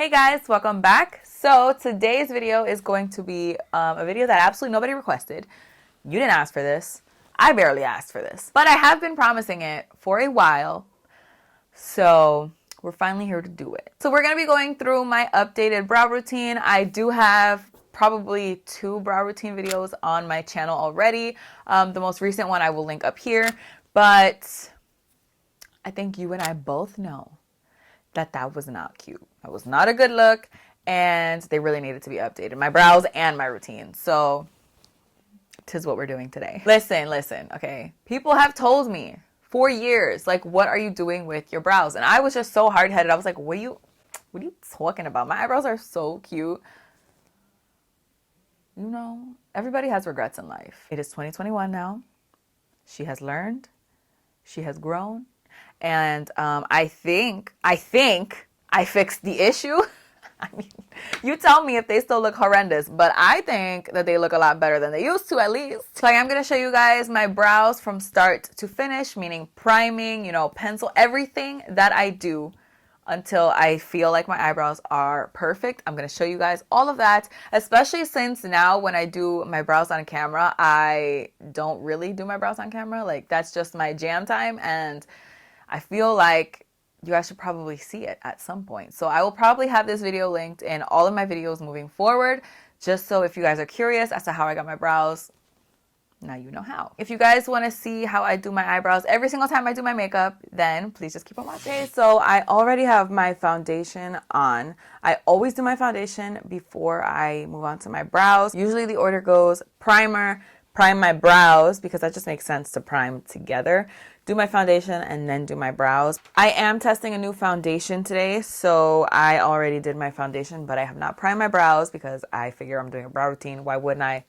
Hey guys, welcome back. So today's video is going to be a video that absolutely nobody requested. You didn't ask for this. I barely asked for this. But I have been promising it for a while. So we're finally here to do it. So we're going to be going through my updated brow routine. I do have probably 2 brow routine videos on my channel already. The most recent one I will link up here. But I think you and I both know that was not cute. That was not a good look, and they really needed to be updated. My brows and my routine. So, tis what we're doing today. Listen, okay? People have told me for years, like, what are you doing with your brows? And I was just so hard-headed. I was like, what are you talking about? My eyebrows are so cute. You know, everybody has regrets in life. It is 2021 now. She has learned. She has grown. And I think I fixed the issue. I mean, you tell me if they still look horrendous, but I think that they look a lot better than they used to, at least. So I'm going to show you guys my brows from start to finish, meaning priming, you know, pencil, everything that I do until I feel like my eyebrows are perfect. I'm going to show you guys all of that, especially since now when I do my brows on camera, I don't really do my brows on camera. Like, that's just my jam time, and I feel like you guys should probably see it at some point. So I will probably have this video linked in all of my videos moving forward, just so if you guys are curious as to how I got my brows, now you know how. If you guys want to see how I do my eyebrows every single time I do my makeup, then please just keep on watching. So I already have my foundation on. I always do my foundation before I move on to my brows. Usually the order goes primer, prime my brows, because that just makes sense to prime together. Do my foundation and then do my brows. I am testing a new foundation today, so I already did my foundation, but I have not primed my brows because I figure I'm doing a brow routine. Why wouldn't I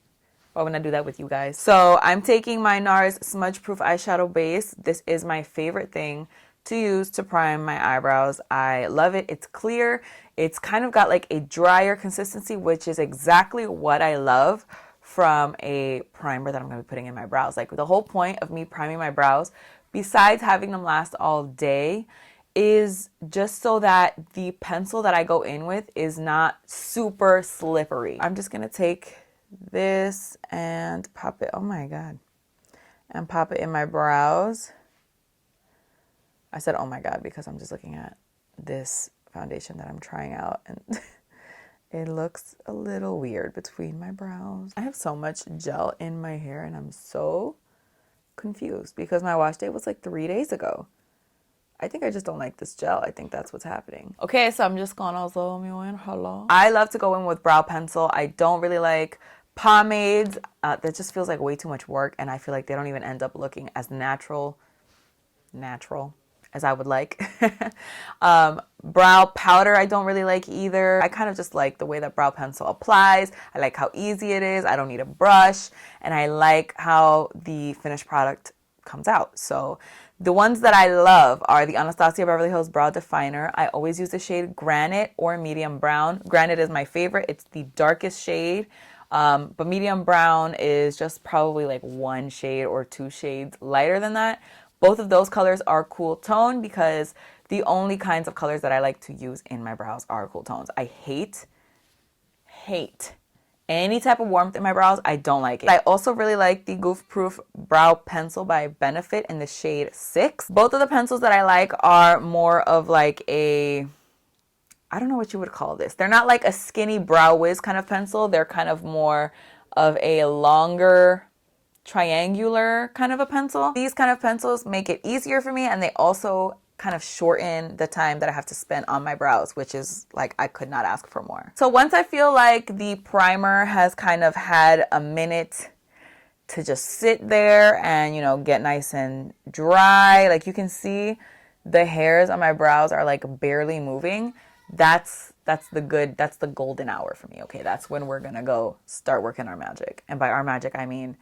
do that with you guys? So I'm taking my Nars Smudge Proof Eyeshadow Base. This is my favorite thing to use to prime my eyebrows. I love it. It's clear. It's kind of got like a drier consistency, which is exactly what I love from a primer that I'm going to be putting in my brows. Like, the whole point of me priming my brows, besides having them last all day, is just so that the pencil that I go in with is not super slippery. I'm just going to take this and pop it, oh my God, and pop it in my brows. I said, oh my God, because I'm just looking at this foundation that I'm trying out, and it looks a little weird between my brows. I have so much gel in my hair, and I'm so confused because my wash date was like 3 days ago. I think I just don't like this gel. I think that's what's happening. Okay, so I'm just gonna zoom you in. Hello. I love to go in with brow pencil. I don't really like pomades. That just feels like way too much work, and I feel like they don't even end up looking as natural as I would like. Brow powder I don't really like either. I kind of just like the way that brow pencil applies. I like how easy it is. I don't need a brush, and I like how the finished product comes out. So the ones that I love are the Anastasia Beverly Hills Brow Definer. I always use the shade Granite or Medium Brown. Granite is my favorite. It's the darkest shade. But Medium Brown is just probably like 1 shade or 2 shades lighter than that. Both of those colors are cool tone because the only kinds of colors that I like to use in my brows are cool tones. I hate any type of warmth in my brows. I don't like it. I also really like the Goof Proof Brow Pencil by Benefit in the shade 6. Both of the pencils that I like are more of like a, I don't know what you would call this. They're not like a skinny Brow Wiz kind of pencil. They're kind of more of a longer, triangular kind of a pencil. These kind of pencils make it easier for me, and they also kind of shorten the time that I have to spend on my brows, which is like, I could not ask for more. So once I feel like the primer has kind of had a minute to just sit there and, you know, get nice and dry, like you can see the hairs on my brows are like barely moving. That's the golden hour for me. Okay, that's when we're gonna go start working our magic. And by our magic, I mean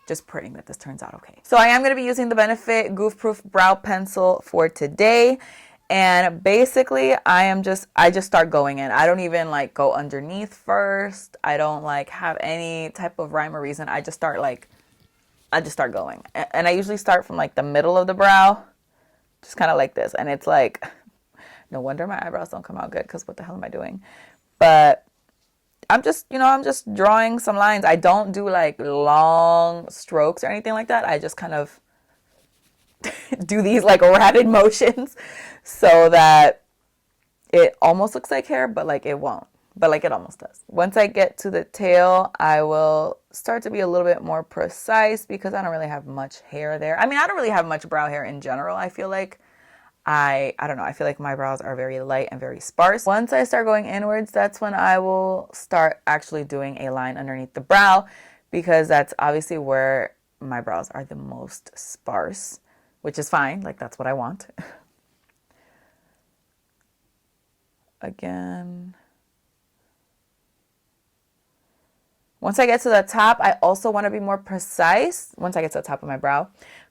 just praying that this turns out okay. So I am going to be using the Benefit Goof Proof Brow Pencil for today. And basically, I just start going in. I don't even like go underneath first. I don't like have any type of rhyme or reason. I just start going. And I usually start from like the middle of the brow, just kind of like this. And it's like No wonder my eyebrows don't come out good, because what the hell am I doing? But I'm just, I'm just drawing some lines. I don't do like long strokes or anything like that. I just kind of do these like rapid motions so that it almost looks like hair, but like it won't. But like it almost does. Once I get to the tail, I will start to be a little bit more precise because I don't really have much hair there. I mean, I don't really have much brow hair in general. I feel like I don't know. I feel like my brows are very light and very sparse. Once I start going inwards, that's when I will start actually doing a line underneath the brow, because that's obviously where my brows are the most sparse, which is fine. Like, that's what I want. Again. Once I get to the top, I also want to be more precise once I get to the top of my brow,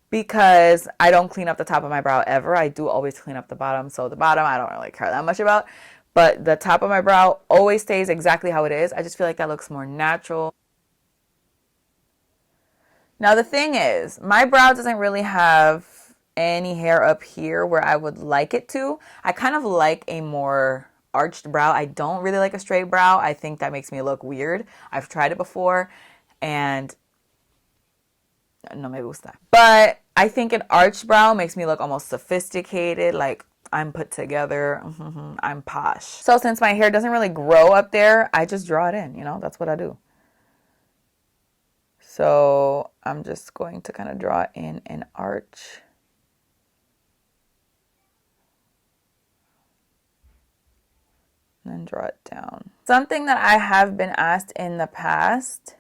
because I don't clean up the top of my brow ever. I do always clean up the bottom. So the bottom, I don't really care that much about. But the top of my brow always stays exactly how it is. I just feel like that looks more natural. Now the thing is, my brow doesn't really have any hair up here where I would like it to. I kind of like a more arched brow. I don't really like a straight brow. I think that makes me look weird. I've tried it before and no me gusta. But I think an arched brow makes me look almost sophisticated, like I'm put together, I'm posh. So since my hair doesn't really grow up there, I just draw it in, that's what I do. So I'm just going to kind of draw in an arch. And then draw it down. Something that I have been asked in the past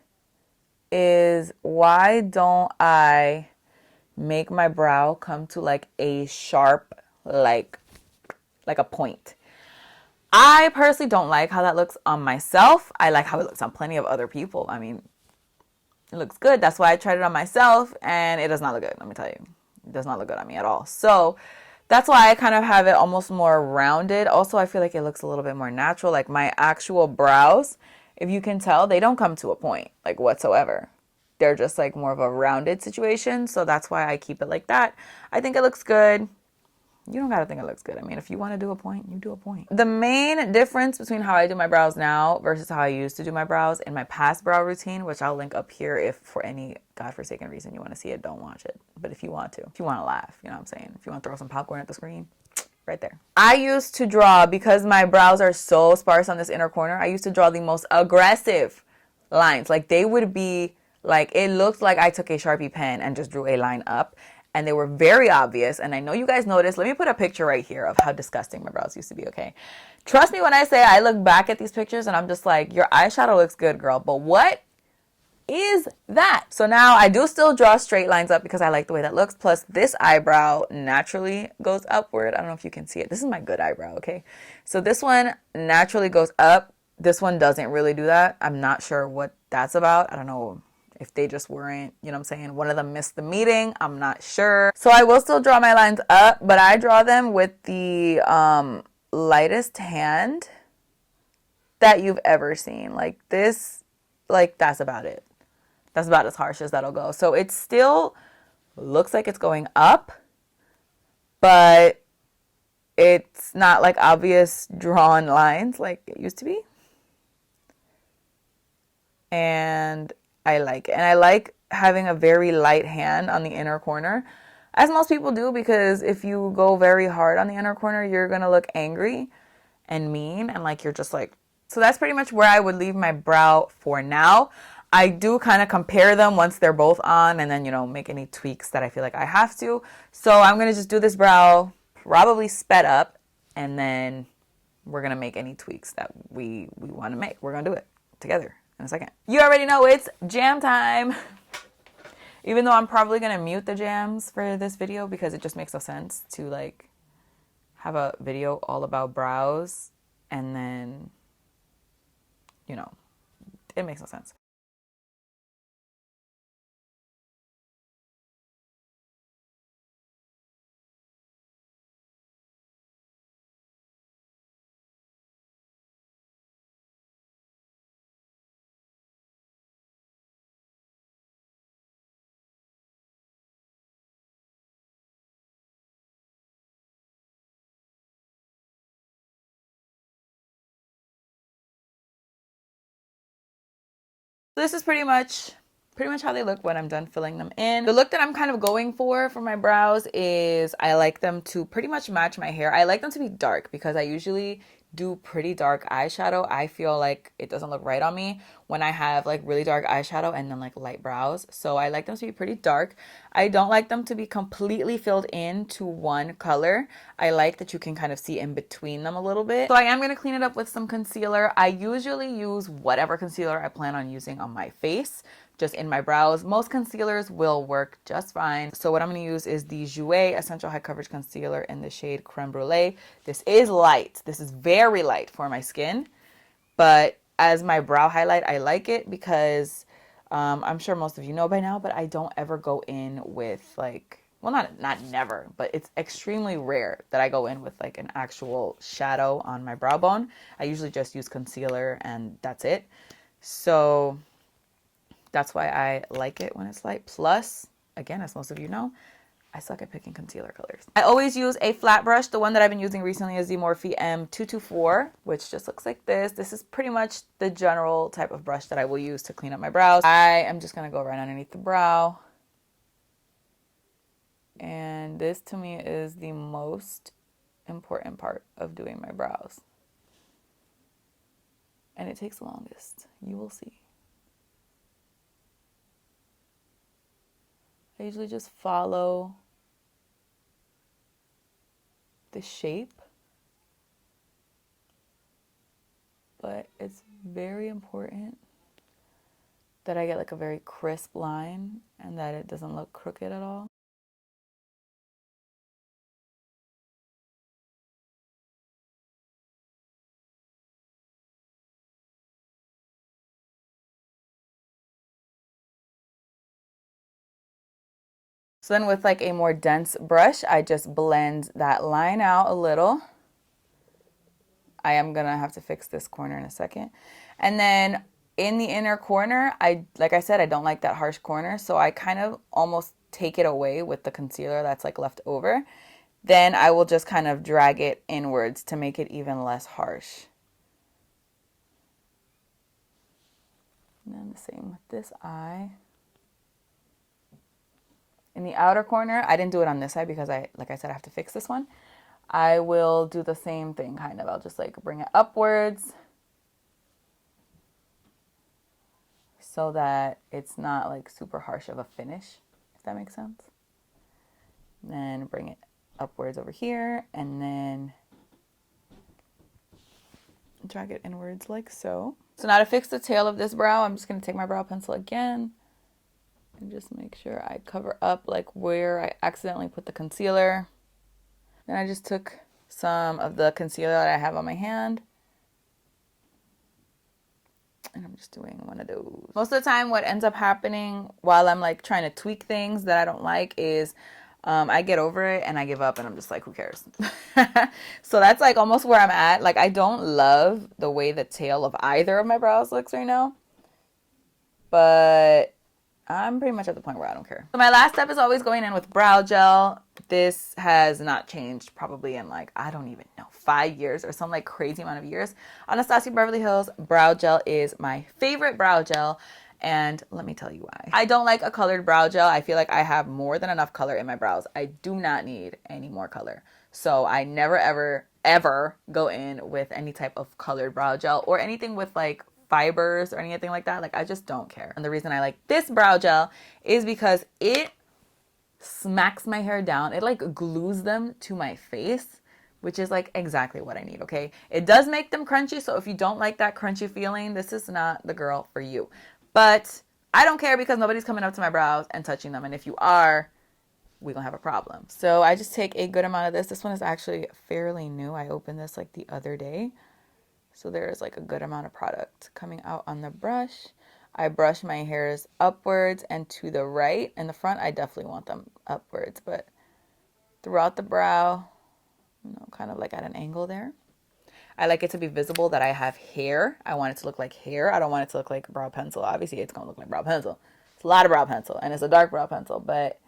is, why don't I make my brow come to like a sharp, like a point? I personally don't like how that looks on myself. I like how it looks on plenty of other people. I mean, it looks good. That's why I tried it on myself, and it does not look good. Let me tell you, it does not look good on me at all. So that's why I kind of have it almost more rounded. Also, I feel like it looks a little bit more natural. Like my actual brows, if you can tell, they don't come to a point like whatsoever. They're just like more of a rounded situation. So that's why I keep it like that. I think it looks good. You don't gotta think it looks good. I mean, if you want to do a point, you do a point. The main difference between how I do my brows now versus how I used to do my brows in my past brow routine, which I'll link up here if for any godforsaken reason you want to see it, don't watch it. But if you want to laugh, you know what I'm saying? If you want to throw some popcorn at the screen, right there. I used to draw, because my brows are so sparse on this inner corner, I used to draw the most aggressive lines. Like they would be like, it looked like I took a Sharpie pen and just drew a line up. And they were very obvious. And I know you guys noticed. Let me put a picture right here of how disgusting my brows used to be, okay? Trust me when I say I look back at these pictures and I'm just like, your eyeshadow looks good, girl. But what is that? So now I do still draw straight lines up because I like the way that looks. Plus this eyebrow naturally goes upward. I don't know if you can see it. This is my good eyebrow, okay? So this one naturally goes up. This one doesn't really do that. I'm not sure what that's about. I don't know if they just weren't, you know what I'm saying? One of them missed the meeting. I'm not sure. So I will still draw my lines up, but I draw them with the lightest hand that you've ever seen. Like this, like that's about it. That's about as harsh as that'll go. So it still looks like it's going up, but it's not like obvious drawn lines like it used to be. And I like it. And I like having a very light hand on the inner corner, as most people do, because if you go very hard on the inner corner, you're going to look angry and mean and like you're just like. So that's pretty much where I would leave my brow for now. I do kind of compare them once they're both on and then, make any tweaks that I feel like I have to. So I'm going to just do this brow, probably sped up, and then we're going to make any tweaks that we want to make. We're going to do it together in a second. You already know it's jam time. Even though I'm probably going to mute the jams for this video because it just makes no sense to like have a video all about brows and then, it makes no sense. This is pretty much how they look when I'm done filling them in. The look that I'm kind of going for my brows is I like them to pretty much match my hair. I like them to be dark because I usually do pretty dark eyeshadow. I feel like it doesn't look right on me when I have like really dark eyeshadow and then like light brows. So I like them to be pretty dark. I don't like them to be completely filled in to one color. I like that you can kind of see in between them a little bit. So I am going to clean it up with some concealer. I usually use whatever concealer I plan on using on my face, just in my brows. Most concealers will work just fine. So what I'm going to use is the Jouer Essential High Coverage Concealer in the shade Crème Brule. This is light. This is very light for my skin. But as my brow highlight, I like it because I'm sure most of you know by now, but I don't ever go in with like, well, not never, but it's extremely rare that I go in with like an actual shadow on my brow bone. I usually just use concealer and that's it. So that's why I like it when it's light. Plus, again, as most of you know, I suck at picking concealer colors. I always use a flat brush. The one that I've been using recently is the Morphe M224, which just looks like this. This is pretty much the general type of brush that I will use to clean up my brows. I am just going to go right underneath the brow. And this to me is the most important part of doing my brows. And it takes the longest. You will see. I usually just follow the shape, but it's very important that I get like a very crisp line and that it doesn't look crooked at all. So then with like a more dense brush, I just blend that line out a little. I am gonna have to fix this corner in a second. And then in the inner corner, like I said, I don't like that harsh corner, so I kind of almost take it away with the concealer that's like left over. Then I will just kind of drag it inwards to make it even less harsh. And then the same with this eye. In the outer corner, I didn't do it on this side because like I said, I have to fix this one. I will do the same thing kind of. I'll just like bring it upwards so that it's not like super harsh of a finish, if that makes sense. And then bring it upwards over here and then drag it inwards like so. So now to fix the tail of this brow, I'm just going to take my brow pencil again and just make sure I cover up like where I accidentally put the concealer. Then I just took some of the concealer that I have on my hand and I'm just doing one of those. Most of the time what ends up happening while I'm like trying to tweak things that I don't like is I get over it and I give up and I'm just like, who cares? So that's like almost where I'm at. Like I don't love the way the tail of either of my brows looks right now, but I'm pretty much at the point where I don't care. So my last step is always going in with brow gel. This has not changed probably in like, I don't even know, 5 years or some like crazy amount of years. Anastasia Beverly Hills brow gel is my favorite brow gel. And let me tell you why. I don't like a colored brow gel. I feel like I have more than enough color in my brows. I do not need any more color. So I never, ever go in with any type of colored brow gel or anything with like fibers or anything like that. Like I just don't care. And the reason I like this brow gel is because it smacks my hair down. It like glues them to my face, which is like exactly what I need, okay? It does make them crunchy, so if you don't like that crunchy feeling, this is not the girl for you. But I don't care because nobody's coming up to my brows and touching them. And if you are, we're gonna have a problem. So I just take a good amount of this. This one is actually fairly new. I opened this like the other day. So there's like a good amount of product coming out on the brush. I brush my hairs upwards and to the right. In the front, I definitely want them upwards, but throughout the brow, you know, kind of like at an angle there. I like it to be visible that I have hair. I want it to look like hair. I don't want it to look like brow pencil. Obviously, it's going to look like brow pencil. It's a lot of brow pencil, and it's a dark brow pencil, but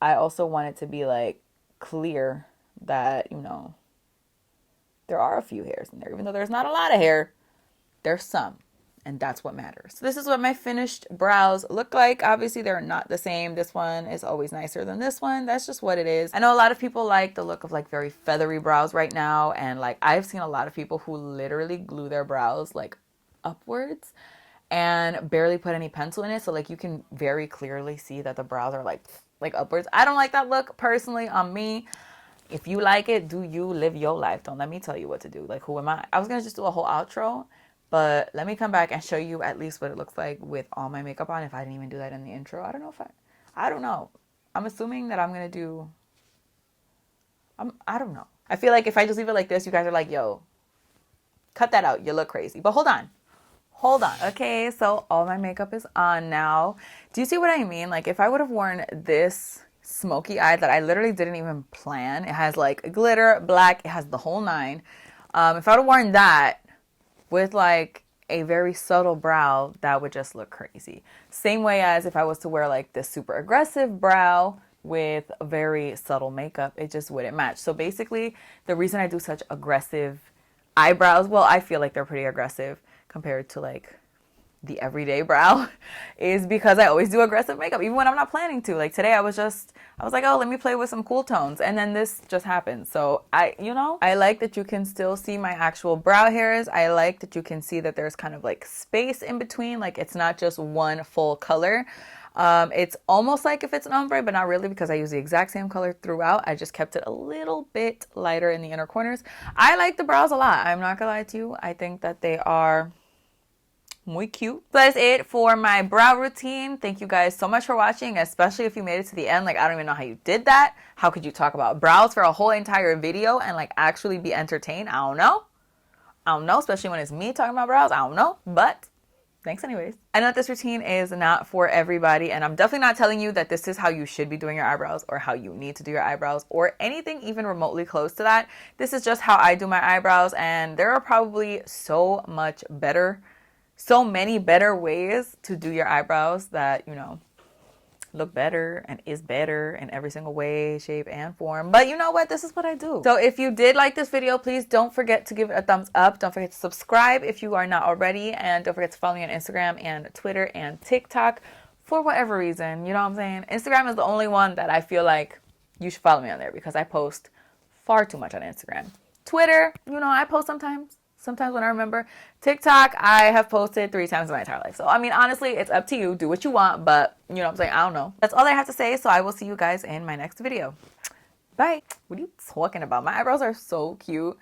I also want it to be like clear that, you know, there are a few hairs in there. Even though there's not a lot of hair, there's some. And that's what matters. So this is what my finished brows look like. Obviously, they're not the same. This one is always nicer than this one. That's just what it is. I know a lot of people like the look of like very feathery brows right now. And like I've seen a lot of people who literally glue their brows like upwards and barely put any pencil in it. So like you can very clearly see that the brows are like upwards. I don't like that look personally on me. If you like it, do you, live your life. Don't let me tell you what to do. Like, who am I? I was going to just do a whole outro. But let me come back and show you at least what it looks like with all my makeup on. If I didn't even do that in the intro. I don't know if I don't know. I'm assuming that I'm going to do, I don't know. I feel like if I just leave it like this, you guys are like, yo, cut that out. You look crazy. But hold on. Hold on. Okay, so all my makeup is on now. Do you see what I mean? Like if I would have worn this smoky eye that I literally didn't even plan. It has like glitter, black. It has the whole nine. If I would have worn that with like a very subtle brow, that would just look crazy. Same way as if I was to wear like this super aggressive brow with very subtle makeup, it just wouldn't match. So basically, the reason I do such aggressive eyebrows, well, I feel like they're pretty aggressive compared to like the everyday brow, is because I always do aggressive makeup, even when I'm not planning to. Like today I was like, oh, let me play with some cool tones. And then this just happened. So I like that you can still see my actual brow hairs. I like that you can see that there's kind of like space in between. Like it's not just one full color. It's almost like if it's an ombre, but not really, because I use the exact same color throughout. I just kept it a little bit lighter in the inner corners. I like the brows a lot. I'm not gonna lie to you. I think that they are muy cute. So that's it for my brow routine. Thank you guys so much for watching, especially if you made it to the end. Like, I don't even know how you did that. How could you talk about brows for a whole entire video and like actually be entertained? I don't know, especially when it's me talking about brows. I don't know, but thanks anyways. I know that this routine is not for everybody, and I'm definitely not telling you that this is how you should be doing your eyebrows or how you need to do your eyebrows or anything even remotely close to that. This is just how I do my eyebrows, and there are probably so many better ways to do your eyebrows that, look better and is better in every single way, shape, and form. But you know what? This is what I do. So if you did like this video, please don't forget to give it a thumbs up. Don't forget to subscribe if you are not already. And don't forget to follow me on Instagram and Twitter and TikTok for whatever reason. You know what I'm saying? Instagram is the only one that I feel like you should follow me on there because I post far too much on Instagram. Twitter, I post sometimes when I remember. TikTok, I have posted 3 times in my entire life. So, I mean, honestly, it's up to you. Do what you want, but you know what I'm saying? I don't know. That's all I have to say, so I will see you guys in my next video. Bye. What are you talking about? My eyebrows are so cute.